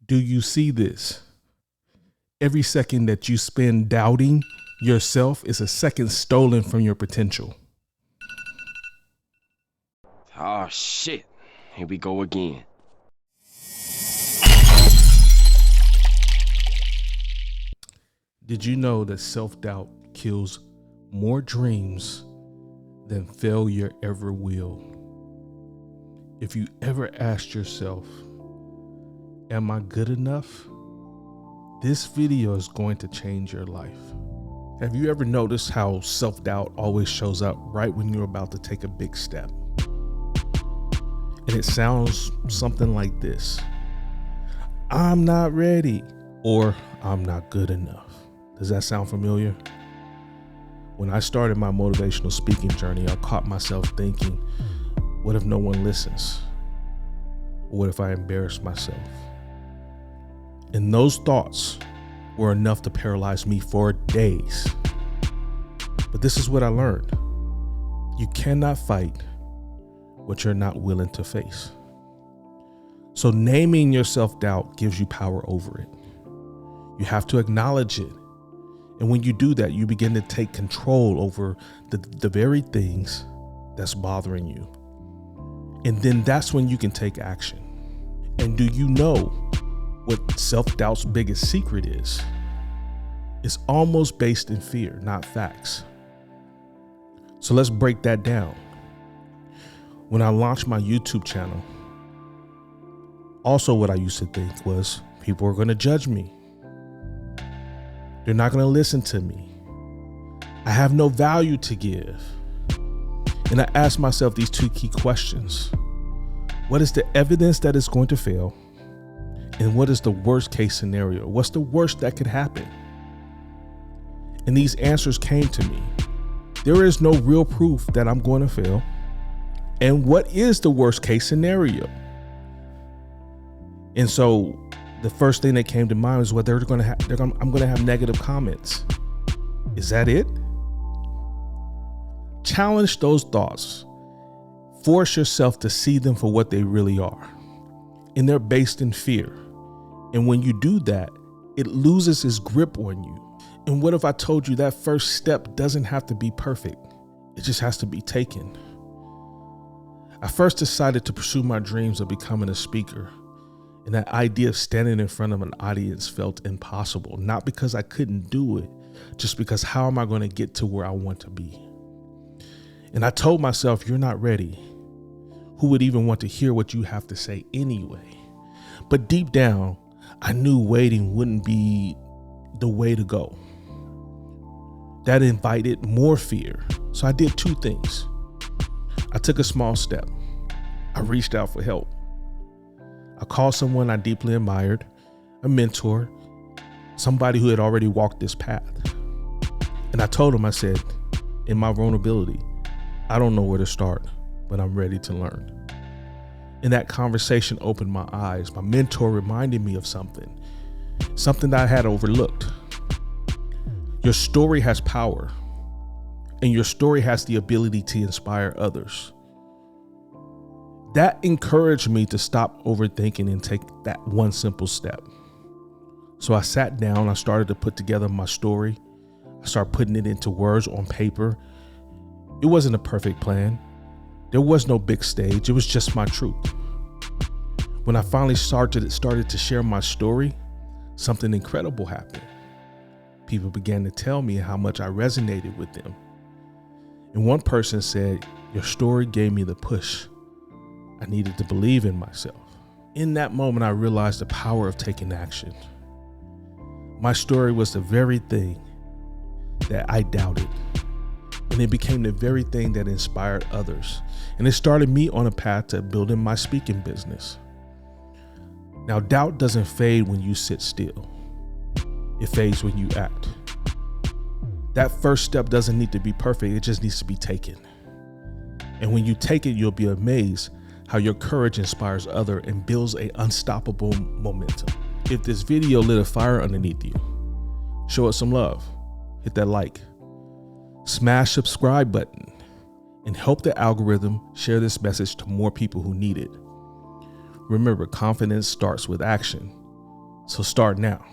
Do you see this? Every second that you spend doubting yourself is a second stolen from your potential. Oh shit, here we go again. Did you know that self-doubt kills more dreams than failure ever will? If you ever asked yourself, am I good enough? This video is going to change your life. Have you ever noticed how self-doubt always shows up right when you're about to take a big step? And it sounds something like this: I'm not ready, or I'm not good enough. Does that sound familiar? When I started my motivational speaking journey, I caught myself thinking, what if no one listens? What if I embarrass myself? And those thoughts were enough to paralyze me for days. But this is what I learned. You cannot fight what you're not willing to face. So naming your self-doubt gives you power over it. You have to acknowledge it. And when you do that, you begin to take control over the very things that's bothering you. And then that's when you can take action. And do you know what self-doubt's biggest secret is? It's almost based in fear, not facts. So let's break that down. When I launched my YouTube channel, also what I used to think was people are going to judge me. They're not going to listen to me. I have no value to give. And I asked myself these two key questions. What is the evidence that it's going to fail? And what is the worst case scenario? What's the worst that could happen? And these answers came to me. There is no real proof that I'm going to fail. And what is the worst case scenario? And so the first thing that came to mind was, well, I'm going to have negative comments. Is that it? Challenge those thoughts. Force yourself to see them for what they really are. And they're based in fear. And when you do that, it loses its grip on you. And what if I told you that first step doesn't have to be perfect? It just has to be taken. I first decided to pursue my dreams of becoming a speaker. And that idea of standing in front of an audience felt impossible, not because I couldn't do it, just because how am I going to get to where I want to be? And I told myself, you're not ready. Who would even want to hear what you have to say anyway? But deep down, I knew waiting wouldn't be the way to go. That invited more fear. So I did two things. I took a small step. I reached out for help. I called someone I deeply admired, a mentor, somebody who had already walked this path. And I told him, I said, in my vulnerability, I don't know where to start, but I'm ready to learn. And that conversation opened my eyes. My mentor reminded me of something that I had overlooked. Your story has power, and your story has the ability to inspire others. That encouraged me to stop overthinking and take that one simple step. So I sat down, I started to put together my story. I started putting it into words on paper. It wasn't a perfect plan. There was no big stage. It was just my truth. When I finally started to share my story, something incredible happened. People began to tell me how much I resonated with them. And one person said, your story gave me the push I needed to believe in myself. In that moment, I realized the power of taking action. My story was the very thing that I doubted. And it became the very thing that inspired others. And it started me on a path to building my speaking business. Now, doubt doesn't fade when you sit still. It fades when you act. That first step doesn't need to be perfect. It just needs to be taken. And when you take it, you'll be amazed how your courage inspires others and builds an unstoppable momentum. If this video lit a fire underneath you, show it some love. Hit that like. Smash subscribe button and help the algorithm share this message to more people who need it. Remember, confidence starts with action. So start now.